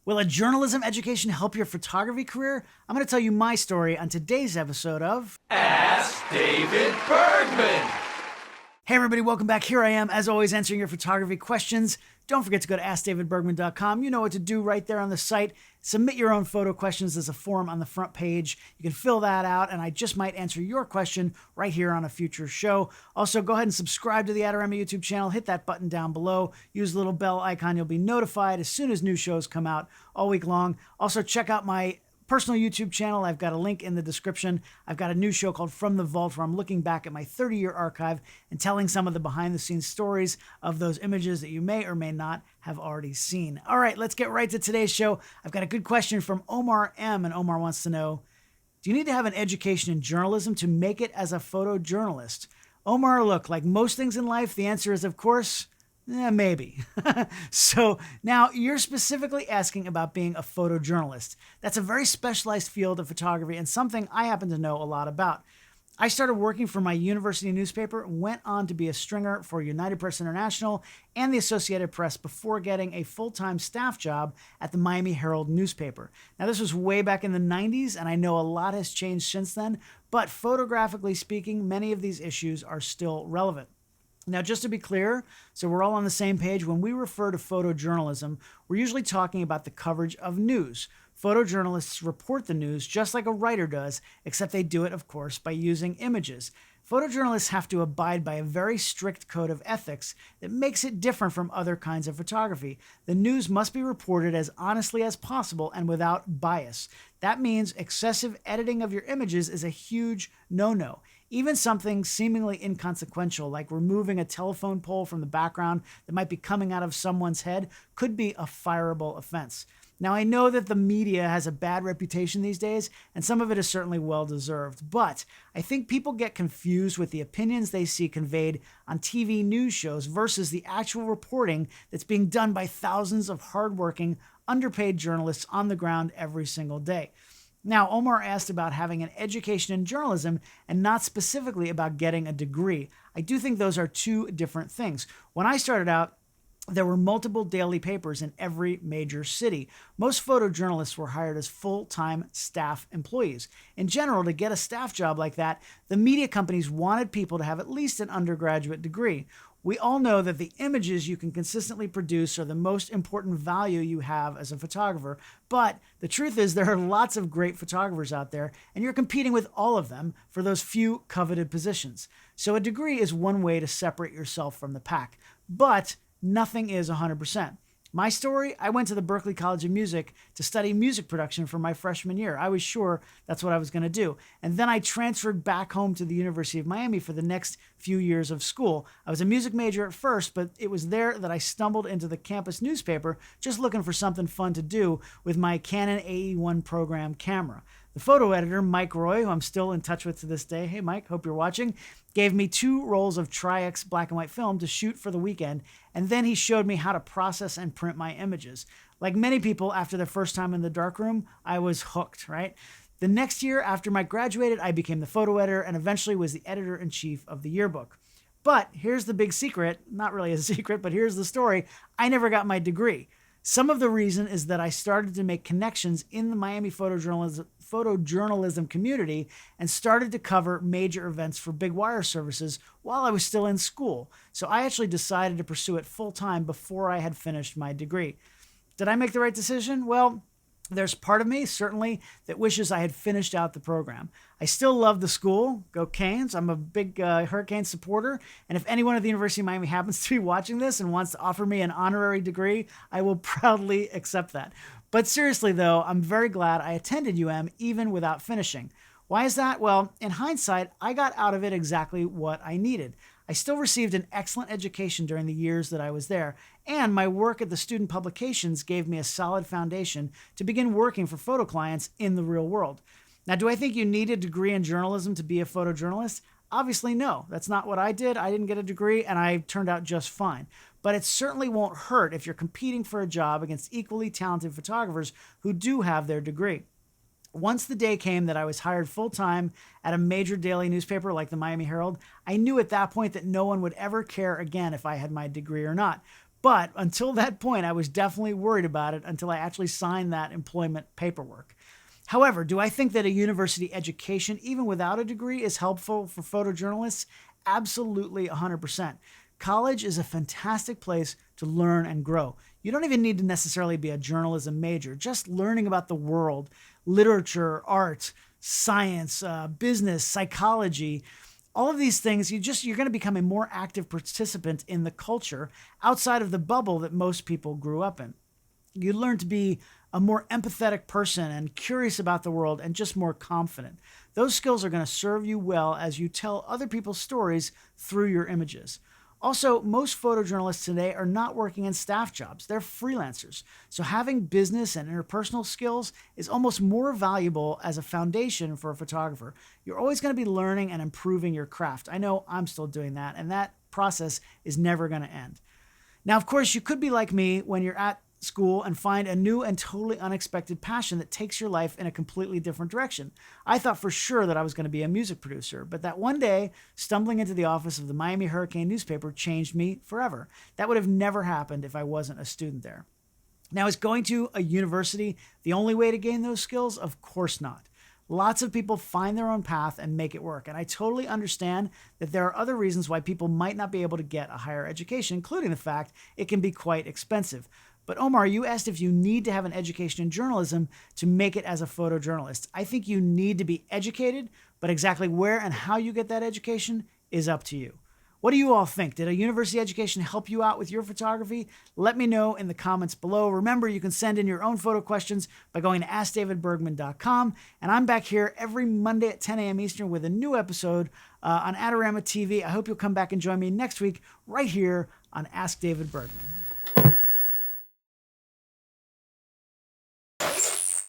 Will a journalism education help your photography career? I'm going to tell you my story on today's episode of Ask David Bergman. Hey everybody, welcome back. Here I am, as always, answering your photography questions. Don't forget to go to AskDavidBergman.com. You know what to do right there on the site. Submit your own photo questions. There's a form on the front page. You can fill that out, and I just might answer your question right here on a future show. Also, go ahead and subscribe to the Adorama YouTube channel. Hit that button down below. Use the little bell icon. You'll be notified as soon as new shows come out all week long. Also, check out my personal YouTube channel. I've got a link in the description. I've got a new show called From the Vault where I'm looking back at my 30-year archive and telling some of the behind-the-scenes stories of those images that you may or may not have already seen. All right, let's get right to today's show. I've got a good question from Omar M, and Omar wants to know, do you need to have an education in journalism to make it as a photojournalist? Omar, look, like most things in life, the answer is, of course, maybe. So now you're specifically asking about being a photojournalist. That's a very specialized field of photography and something I happen to know a lot about. I started working for my university newspaper, went on to be a stringer for United Press International and the Associated Press before getting a full-time staff job at the Miami Herald newspaper. Now, this was way back in the 90s, and I know a lot has changed since then, but photographically speaking, many of these issues are still relevant. Now, just to be clear, so we're all on the same page, when we refer to photojournalism, we're usually talking about the coverage of news. Photojournalists report the news just like a writer does, except they do it, of course, by using images. Photojournalists have to abide by a very strict code of ethics that makes it different from other kinds of photography. The news must be reported as honestly as possible and without bias. That means excessive editing of your images is a huge no-no. Even something seemingly inconsequential, like removing a telephone pole from the background that might be coming out of someone's head, could be a fireable offense. Now, I know that the media has a bad reputation these days, and some of it is certainly well-deserved, but I think people get confused with the opinions they see conveyed on TV news shows versus the actual reporting that's being done by thousands of hardworking, underpaid journalists on the ground every single day. Now, Omar asked about having an education in journalism and not specifically about getting a degree. I do think those are two different things. When I started out, there were multiple daily papers in every major city. Most photojournalists were hired as full-time staff employees. In general, to get a staff job like that, the media companies wanted people to have at least an undergraduate degree. We all know that the images you can consistently produce are the most important value you have as a photographer, but the truth is there are lots of great photographers out there, and you're competing with all of them for those few coveted positions. So a degree is one way to separate yourself from the pack, but nothing is 100%. My story, I went to the Berklee College of Music to study music production for my freshman year. I was sure that's what I was going to do. And then I transferred back home to the University of Miami for the next few years of school. I was a music major at first, but it was there that I stumbled into the campus newspaper just looking for something fun to do with my Canon AE1 program camera. The photo editor, Mike Roy, who I'm still in touch with to this day, hey Mike, hope you're watching, gave me 2 rolls of Tri-X black and white film to shoot for the weekend, and then he showed me how to process and print my images. Like many people, after their first time in the darkroom, I was hooked, right? The next year, after Mike graduated, I became the photo editor and eventually was the editor-in-chief of the yearbook. But here's the big secret, not really a secret, but here's the story, I never got my degree. Some of the reason is that I started to make connections in the Miami photojournalism community and started to cover major events for big wire services while I was still in school. So I actually decided to pursue it full-time before I had finished my degree. Did I make the right decision? Well, there's part of me, certainly, that wishes I had finished out the program. I still love the school. Go Canes. I'm a big Hurricane supporter. And if anyone at the University of Miami happens to be watching this and wants to offer me an honorary degree, I will proudly accept that. But seriously, though, I'm very glad I attended UM even without finishing. Why is that? Well, in hindsight, I got out of it exactly what I needed. I still received an excellent education during the years that I was there, and my work at the student publications gave me a solid foundation to begin working for photo clients in the real world. Now, do I think you need a degree in journalism to be a photojournalist? Obviously, no. That's not what I did. I didn't get a degree, and I turned out just fine. But it certainly won't hurt if you're competing for a job against equally talented photographers who do have their degree. Once the day came that I was hired full-time at a major daily newspaper like the Miami Herald, I knew at that point that no one would ever care again if I had my degree or not. But until that point, I was definitely worried about it until I actually signed that employment paperwork. However, do I think that a university education, even without a degree, is helpful for photojournalists? Absolutely 100%. College is a fantastic place to learn and grow. You don't even need to necessarily be a journalism major. Just learning about the world, literature, art, science, business, psychology, all of these things, you're going to become a more active participant in the culture outside of the bubble that most people grew up in. You learn to be a more empathetic person and curious about the world and just more confident. Those skills are going to serve you well as you tell other people's stories through your images. Also, most photojournalists today are not working in staff jobs. They're freelancers. So having business and interpersonal skills is almost more valuable as a foundation for a photographer. You're always going to be learning and improving your craft. I know I'm still doing that, and that process is never going to end. Now, of course, you could be like me when you're at school and find a new and totally unexpected passion that takes your life in a completely different direction. I thought for sure that I was going to be a music producer, but that one day, stumbling into the office of the Miami Hurricane newspaper changed me forever. That would have never happened if I wasn't a student there. Now, is going to a university the only way to gain those skills? Of course not. Lots of people find their own path and make it work. And I totally understand that there are other reasons why people might not be able to get a higher education, including the fact it can be quite expensive. But Omar, you asked if you need to have an education in journalism to make it as a photojournalist. I think you need to be educated, but exactly where and how you get that education is up to you. What do you all think? Did a university education help you out with your photography? Let me know in the comments below. Remember, you can send in your own photo questions by going to AskDavidBergman.com. And I'm back here every Monday at 10 a.m. Eastern with a new episode on Adorama TV. I hope you'll come back and join me next week right here on Ask David Bergman.